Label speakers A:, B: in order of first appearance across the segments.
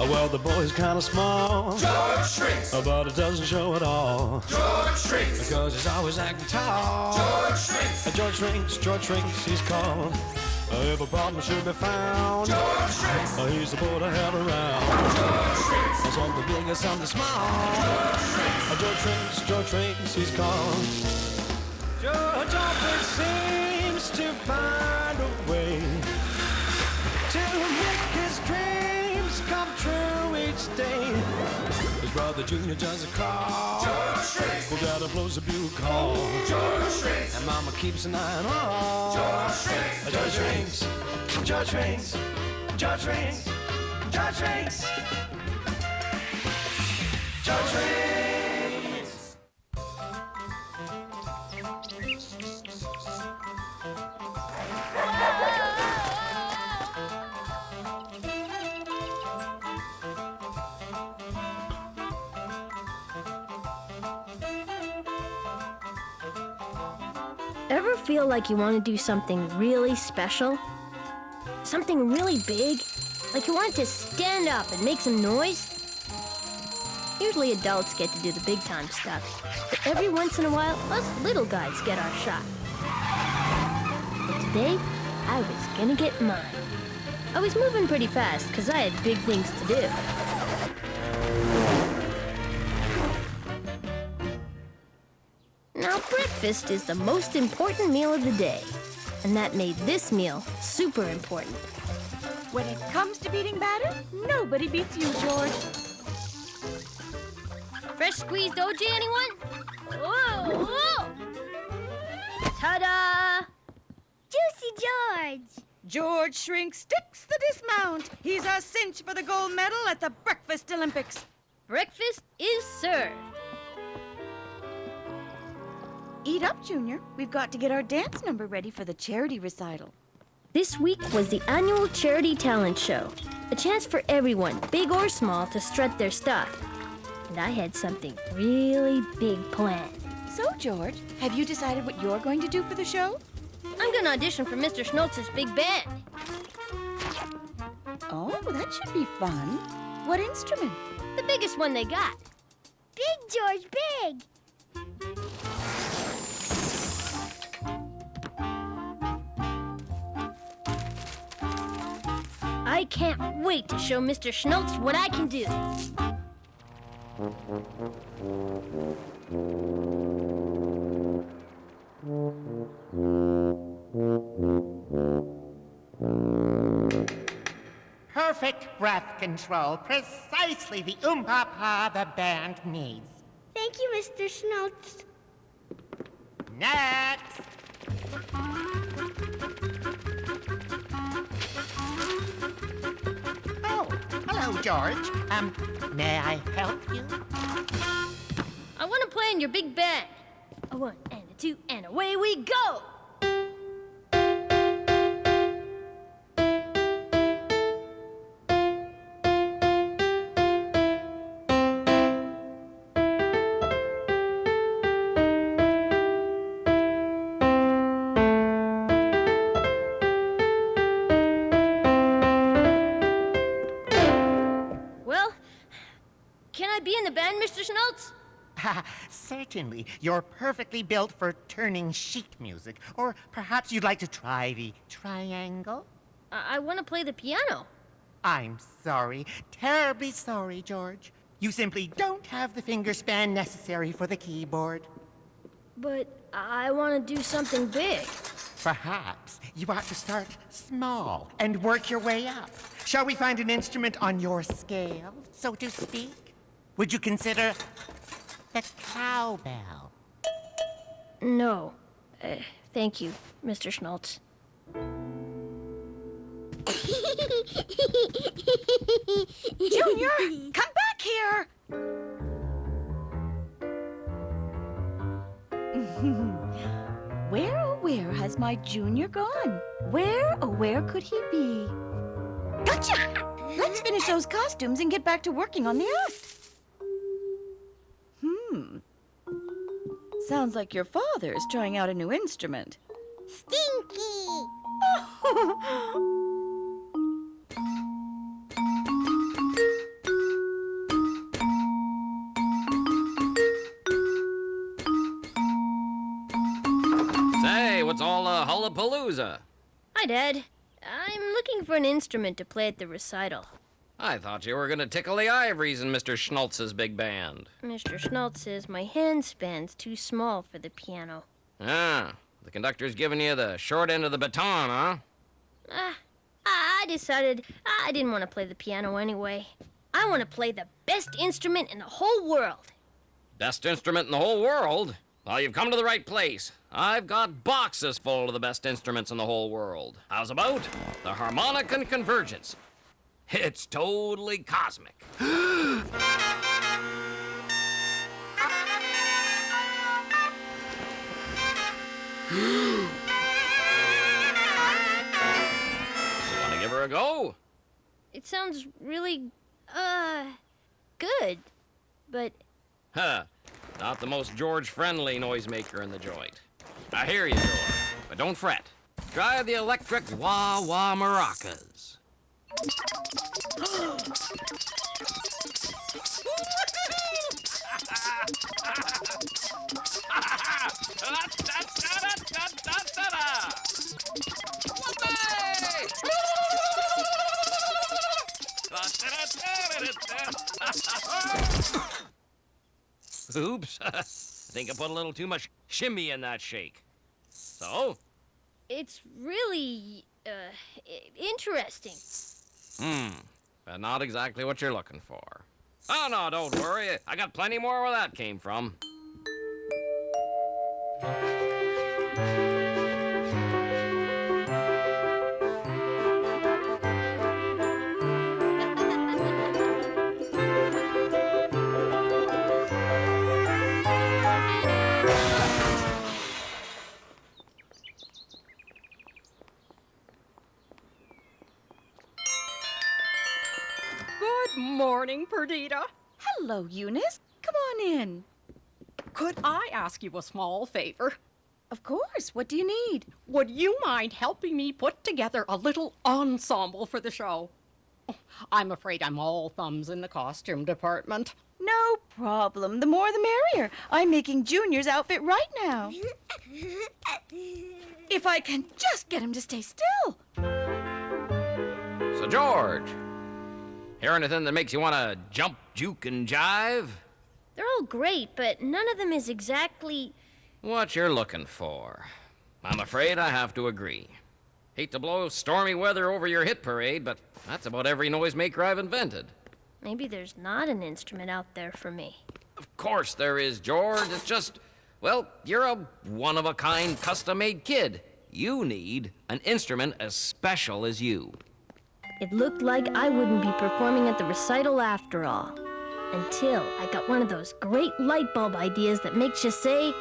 A: Well, the boy's kind of small,
B: George Shrinks.
A: but it doesn't show at all.
B: George Shrinks.
A: Because he's always acting tall.
B: George Shrinks.
A: George Shrinks, he's called. If a problem should be found,
B: George Shrinks.
A: he's the boy to have around.
B: George Shrinks.
A: Something big or something small.
B: George Shrinks.
A: George Shrinks, he's called. George always seems to find a way to make his dreams come true each day. His brother Junior does a call.
B: George Shrinks.
A: Well, Daddy blows a bugle call.
B: George Shrinks.
A: And Mama keeps an eye on all.
B: George Shrinks.
A: George Shrinks. George Shrinks. George Shrinks. George Shrinks. George Shrinks.
C: Ever feel like you want to do something really special? Something really big? Like you want to stand up and make some noise? Usually adults get to do the big time stuff, but every once in a while, us little guys get our shot. But today, I was gonna get mine. I was moving pretty fast because I had big things to do. Now, breakfast is the most important meal of the day, and that made this meal super important.
D: When it comes to beating batter, nobody beats you, George.
C: Fresh squeezed OJ, anyone? Whoa, whoa! Ta-da!
E: Juicy George!
D: George Shrinks sticks the dismount. He's a cinch for the gold medal at the Breakfast Olympics.
C: Breakfast is served.
D: Eat up, Junior. We've got to get our dance number ready for the charity recital.
C: This week was the annual charity talent show. A chance for everyone, big or small, to strut their stuff. And I had something really big planned.
D: So, George, have you decided what you're going to do for the show?
C: I'm gonna audition for Mr. Schnotz's big band.
D: Oh, that should be fun. What instrument?
C: The biggest one they got.
E: Big George, big!
C: I can't wait to show Mr. Schnotz what I can do.
F: Perfect breath control, precisely the oompah the band needs.
E: Thank you, Mr. Schnotz.
F: Next! Oh, hello, George. May I help you?
C: I want to play in your big band. A 1 and a 2 and away we go! Well, can I be in the band, Mr. Schnotz?
F: Certainly. You're perfectly built for turning sheet music. Or perhaps you'd like to try the triangle?
C: I want to play the piano.
F: I'm sorry. Terribly sorry, George. You simply don't have the finger span necessary for the keyboard.
C: But I want to do something big.
F: Perhaps you ought to start small and work your way up. Shall we find an instrument on your scale, so to speak? Would you consider the cowbell?
C: No. Thank you, Mr. Schnotz.
D: Junior, come back here! Where, oh where has my Junior gone? Where, oh where could he be? Gotcha! Let's finish those costumes and get back to working on the act. Sounds like your father's trying out a new instrument.
E: Stinky!
G: it's all a hullapalooza.
C: Hi, Dad. I'm looking for an instrument to play at the recital.
G: I thought you were gonna tickle the ivories in Mr. Schmaltz's big band.
C: Mr. Schnault says my handspan's too small for the piano.
G: Ah, the conductor's giving you the short end of the baton, huh?
C: I decided I didn't want to play the piano anyway. I want to play the best instrument in the whole world.
G: Best instrument in the whole world? Well, you've come to the right place. I've got boxes full of the best instruments in the whole world. How's about the Harmonicon Convergence? It's totally cosmic. Wanna give her a go?
C: It sounds really, good. But
G: Huh. Not the most George-friendly noisemaker in the joint. I hear you, George, but don't fret. Try the electric wah-wah maracas. Oops. I think I put a little too much shimmy in that shake. So?
C: it's really, interesting.
G: But not exactly what you're looking for. Oh, no, don't worry. I got plenty more where that came from.
H: Good morning, Perdita.
D: Hello, Eunice. Come on in.
H: Could I ask you a small favor?
D: Of course. What do you need?
H: Would you mind helping me put together a little ensemble for the show? Oh, I'm afraid I'm all thumbs in the costume department.
D: No problem. The more the merrier. I'm making Junior's outfit right now. If I can just get him to stay still.
G: So, George, hear anything that makes you want to jump, juke, and jive?
C: They're all great, but none of them is exactly...
G: What you're looking for. I'm afraid I have to agree. Hate to blow stormy weather over your hit parade, but that's about every noisemaker I've invented.
C: Maybe there's not an instrument out there for me.
G: Of course there is, George. It's just, well, you're a one-of-a-kind, custom-made kid. You need an instrument as special as you.
C: It looked like I wouldn't be performing at the recital after all. Until I got one of those great light bulb ideas that makes you say,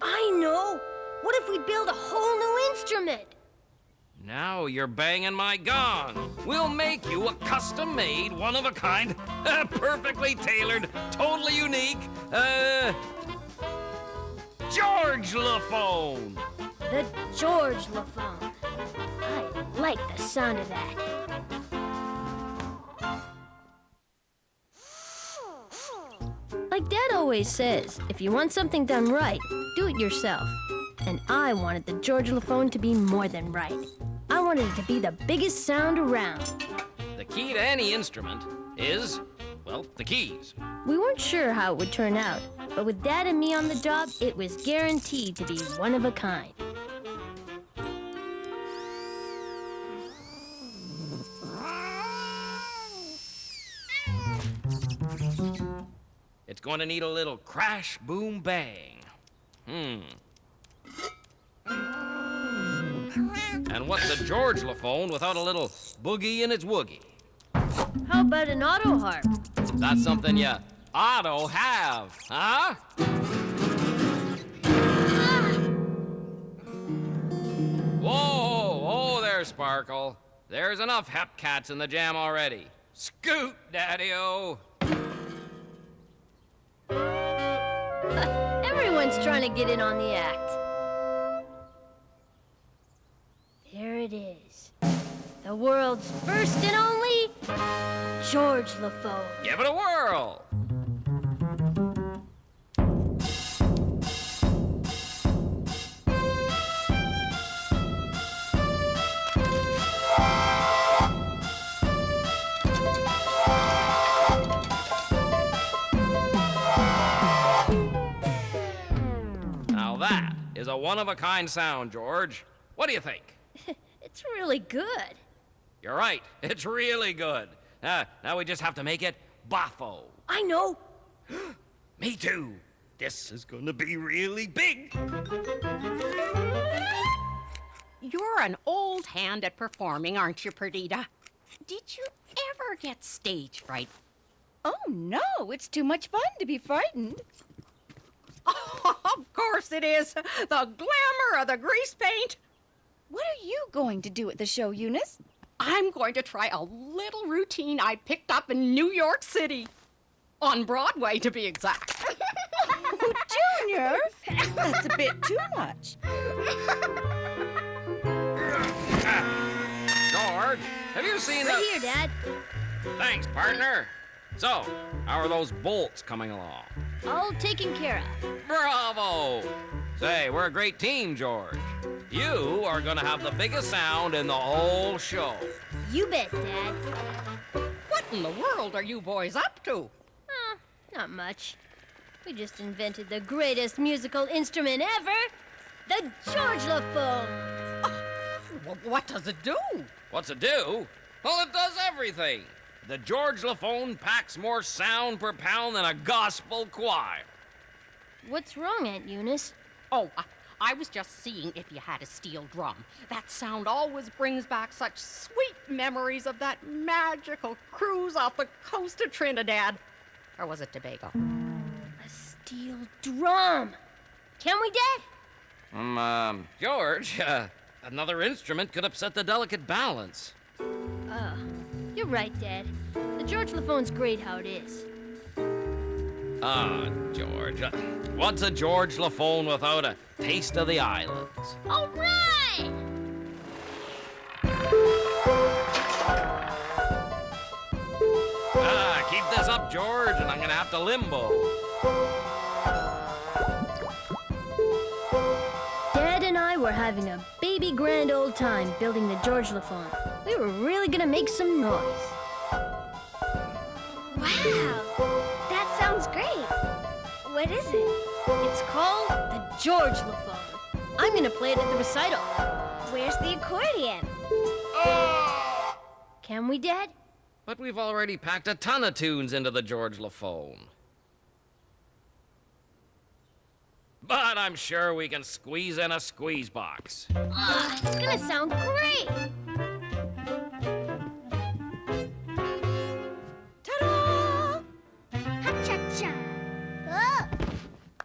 C: I know! What if we build a whole new instrument?
G: Now you're banging my gong. We'll make you a custom-made, one-of-a-kind, perfectly tailored, totally unique, George LaPhone.
C: The George LaPhone. I like the sound of that. Like Dad always says, if you want something done right, do it yourself. And I wanted the George LaPhone to be more than right. I wanted it to be the biggest sound around.
G: The key to any instrument is, well, the keys.
C: We weren't sure how it would turn out, but with Dad and me on the job, it was guaranteed to be one of a kind.
G: It's going to need a little crash, boom, bang. And what's a George LaPhone without a little boogie in its woogie?
C: How about an auto harp?
G: That's something you oughto have, huh? Whoa, whoa there, Sparkle. There's enough hepcats in the jam already. Scoot, Daddy-o.
C: Everyone's trying to get in on the act. There it is. The world's first and only George LaPhone.
G: Give it a whirl. that is a one-of-a-kind sound, George. What do you think?
C: It's really good.
G: You're right. It's really good. Now we just have to make it boffo.
C: I know.
G: Me too. This is gonna be really big.
H: You're an old hand at performing, aren't you, Perdita? Did you ever get stage fright?
D: Oh, no, it's too much fun to be frightened.
H: Of course it is. The glamour of the grease paint.
D: What are you going to do at the show, Eunice?
H: I'm going to try a little routine I picked up in New York City. On Broadway, to be exact.
D: Oh, Junior, that's a bit too much.
G: George, have you seen
C: Right
G: the...
C: here, Dad.
G: Thanks, partner. So, how are those bolts coming along?
C: All taken care of.
G: Bravo! Say, we're a great team, George. You are gonna have the biggest sound in the whole show.
C: You bet, Dad.
H: What in the world are you boys up to?
C: Not much. We just invented the greatest musical instrument ever, the George LaFone.
H: What does it do?
G: What's it do? Well, it does everything. The George LaFone packs more sound per pound than a gospel choir.
C: What's wrong, Aunt Eunice?
H: Oh, I was just seeing if you had a steel drum. That sound always brings back such sweet memories of that magical cruise off the coast of Trinidad. Or was it Tobago?
C: A steel drum. Can we, Dad?
G: George, another instrument could upset the delicate balance.
C: You're right, Dad. The George LaFone's great how it is.
G: George, what's a George LaFone without a taste of the islands?
C: All right!
G: Keep this up, George, and I'm gonna have to limbo.
C: Dad and I were having a baby grand old time building the George LaFone. We were really gonna make some noise.
E: Wow, that sounds great. What is it?
C: It's called the George LaFone. I'm gonna play it at the recital.
E: Where's the accordion?
C: Can we, Dad?
G: But we've already packed a ton of tunes into the George LaFone. But I'm sure we can squeeze in a squeeze box.
C: It's gonna sound great.
D: Ta-da!
E: Ha-cha-cha. Oh,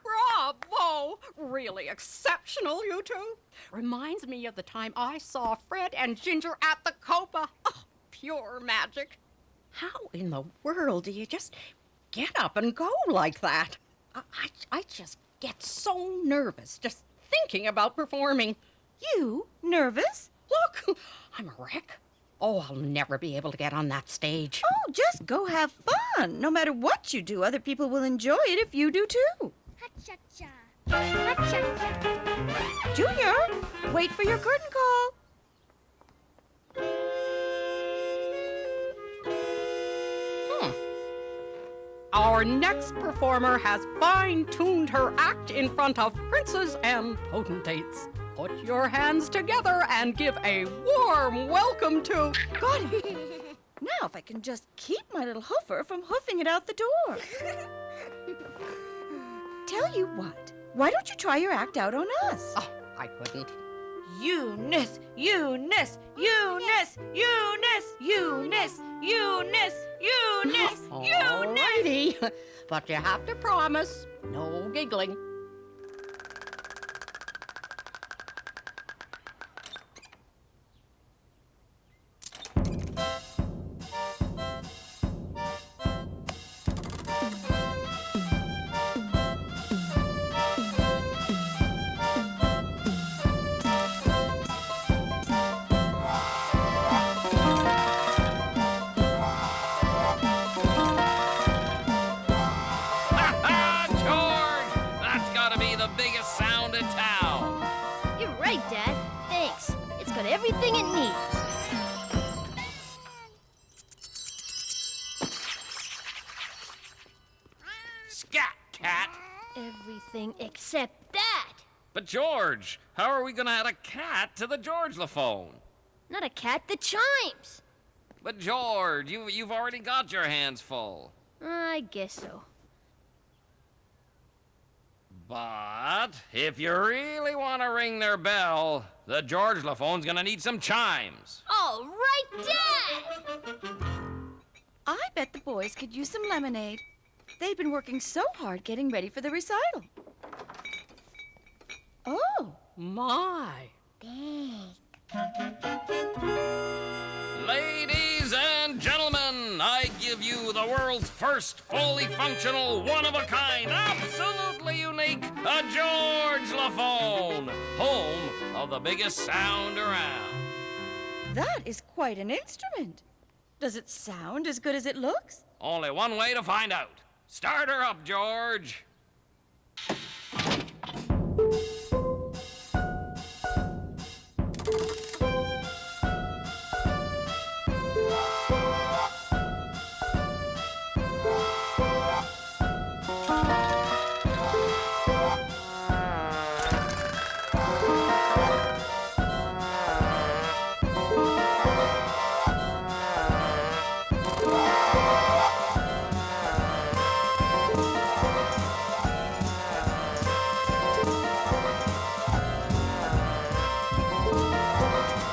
H: Bravo! Really exceptional, you two. Reminds me of the time I saw Fred and Ginger at the Copa. Oh, pure magic. How in the world do you just get up and go like that? I just get so nervous just thinking about performing.
D: You nervous?
H: Look, I'm a wreck. Oh, I'll never be able to get on that stage.
D: Oh, just go have fun. No matter what you do, other people will enjoy it if you do too.
E: ha-cha-cha. Ha-cha-cha.
D: Junior, wait for your curtain call.
H: Our next performer has fine-tuned her act in front of princes and potentates. Put your hands together and give a warm welcome to...
D: Got it. Now if I can just keep my little hoofer from hoofing it out the door. Tell you what, why don't you try your act out on us?
H: Oh, I couldn't.
D: Eunice, Eunice, Eunice, Eunice, Eunice, Eunice, Eunice, Eunice.
H: Alrighty, but you have to promise, no giggling.
G: George! That's gotta be the biggest sound in town.
C: You're right, Dad. Thanks. It's got everything it needs.
G: Scat, cat.
C: Everything except that.
G: But George, how are we gonna add a cat to the George-la-phone?
C: Not a cat, the chimes.
G: But George, you've already got your hands full.
C: I guess so.
G: But if you really want to ring their bell, the George-la-phone's gonna need some chimes.
C: All right, Dad!
D: I bet the boys could use some lemonade. They've been working so hard getting ready for the recital. Oh,
H: My.
G: Ladies and gentlemen, I give you the world's first fully functional, one-of-a-kind, absolutely unique, a George-la-phone, home of the biggest sound around.
D: that is quite an instrument. Does it sound as good as it looks?
G: Only one way to find out. Start her up, George.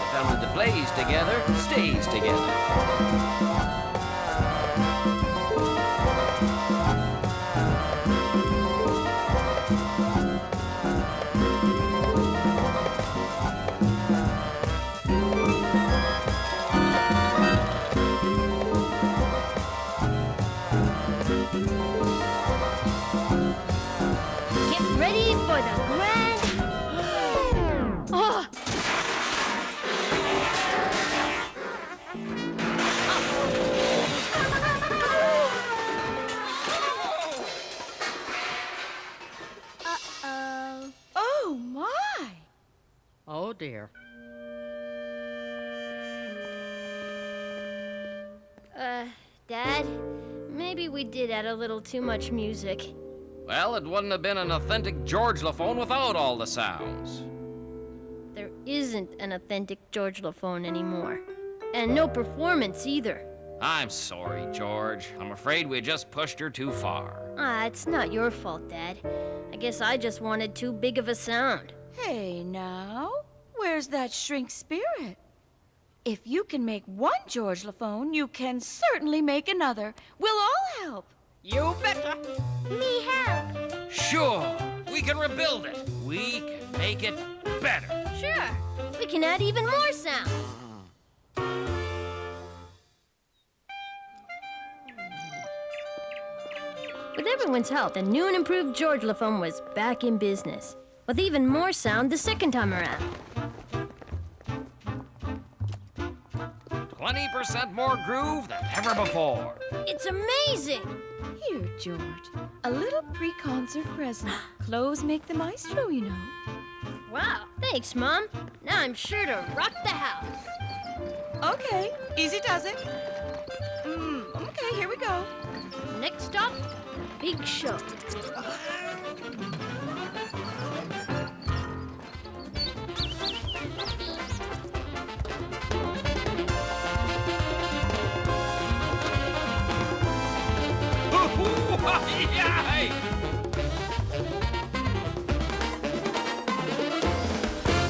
G: The family that plays together stays together.
C: Get ready for the grand... Oh!
E: Uh-oh.
D: Oh, my.
H: Oh, dear.
C: Dad, maybe we did add a little too much music.
G: Well, it wouldn't have been an authentic George-la-phone without all the sounds.
C: There isn't an authentic George-la-phone anymore. And no performance either.
G: I'm sorry, George. I'm afraid we just pushed her too far.
C: It's not your fault, Dad. I guess I just wanted too big of a sound.
D: Hey, now, where's that shrink spirit? If you can make one George-la-phone, you can certainly make another. We'll all help.
H: You betcha.
E: Me help.
G: Sure, we can rebuild it. We can make it better.
C: Sure, we can add even more sound. With everyone's help, the new and improved George-la-phone was back in business, with even more sound the second time around.
G: 20% more groove than ever before.
C: It's amazing!
D: Here, George, a little pre-concert present. Clothes make the maestro, you know.
C: Wow, thanks, Mom. Now I'm sure to rock the house.
D: Okay, easy does it. Okay, here we go.
C: Next stop, the big show.
G: Yay!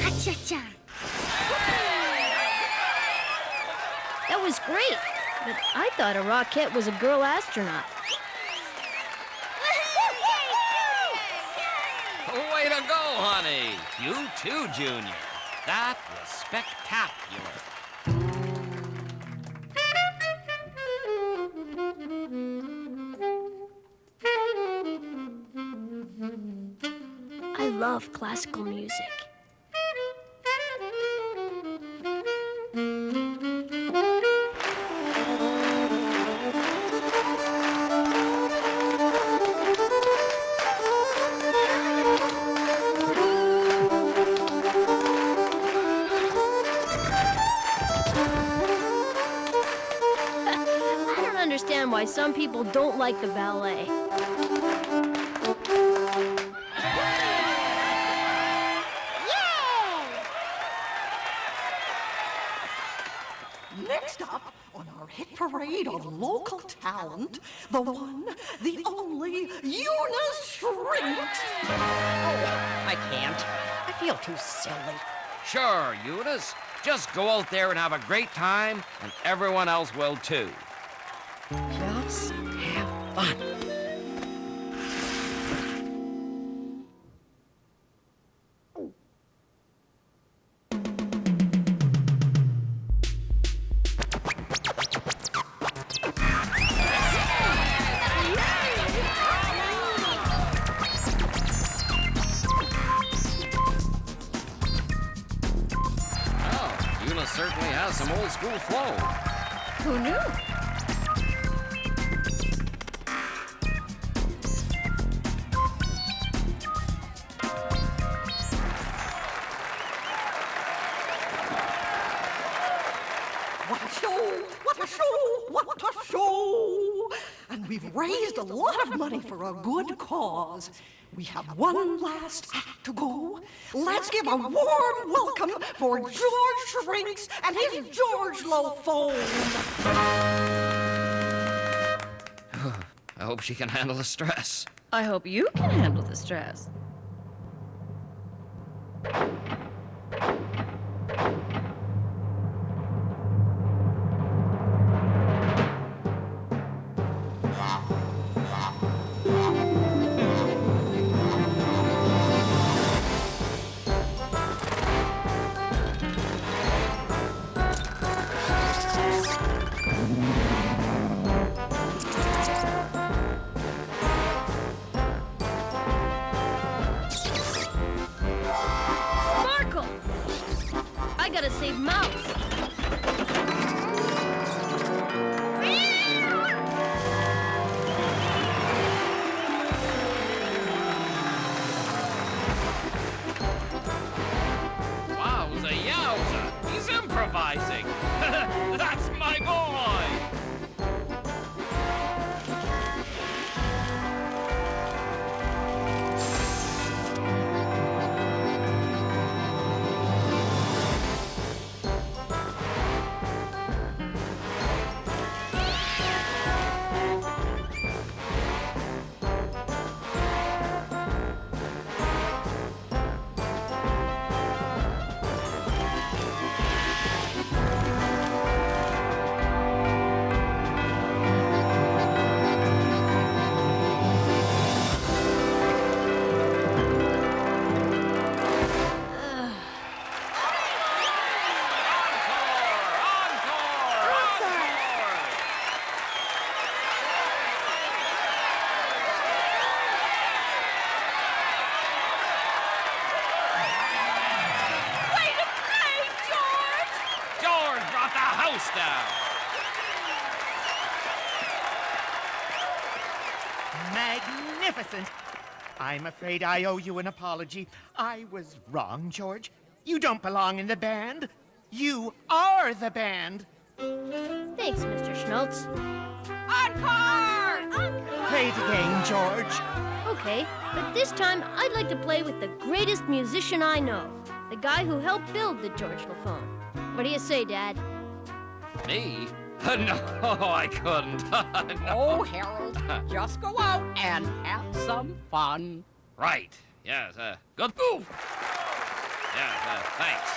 E: Ha-cha-cha.
C: That was great, but I thought a Rockette was a girl astronaut.
G: Way to go, honey. You too, Junior. That was spectacular.
C: I love classical music. I don't understand why some people don't like the ballet.
I: parade of local talent, the one, the only Eunice Shrinks.
H: Oh, I can't. I feel too silly.
G: Sure, Eunice. Just go out there and have a great time, and everyone else will too.
H: Just have fun.
G: Eunice certainly has some old school flow.
D: Who knew?
I: What a show! What a show! What a show! And we've raised a lot of money for a good cause. We have one last act to go. Let's give a warm welcome for George Shrinks and his George Lophone.
G: I hope she can handle the stress.
D: I hope you can handle the stress.
C: Sparkle! I gotta save Mouse.
G: Wowza yowza! He's improvising! That's my boy! Down.
F: Magnificent. I'm afraid I owe you an apology. I was wrong, George. You don't belong in the band. You are the band.
C: Thanks, Mr. Schmaltz.
H: Encore!
F: Play it again, George.
C: Okay, but this time I'd like to play with the greatest musician I know, the guy who helped build the George Lophone. What do you say, Dad?
G: Me? No, I couldn't. No.
H: Oh, Harold, just go out and have some fun.
G: Right. Yes, good move. Yes, thanks.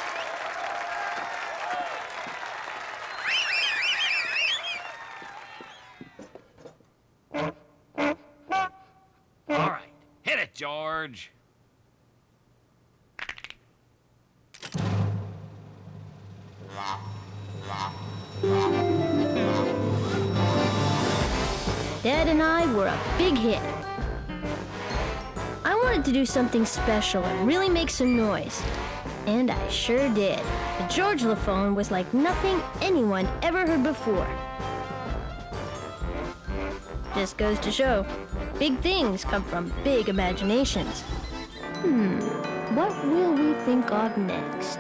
G: All right, hit it, George.
C: Dad and I were a big hit. I wanted to do something special and really make some noise. And I sure did. The George Lophone was like nothing anyone ever heard before. Just goes to show, big things come from big imaginations. What will we think of next?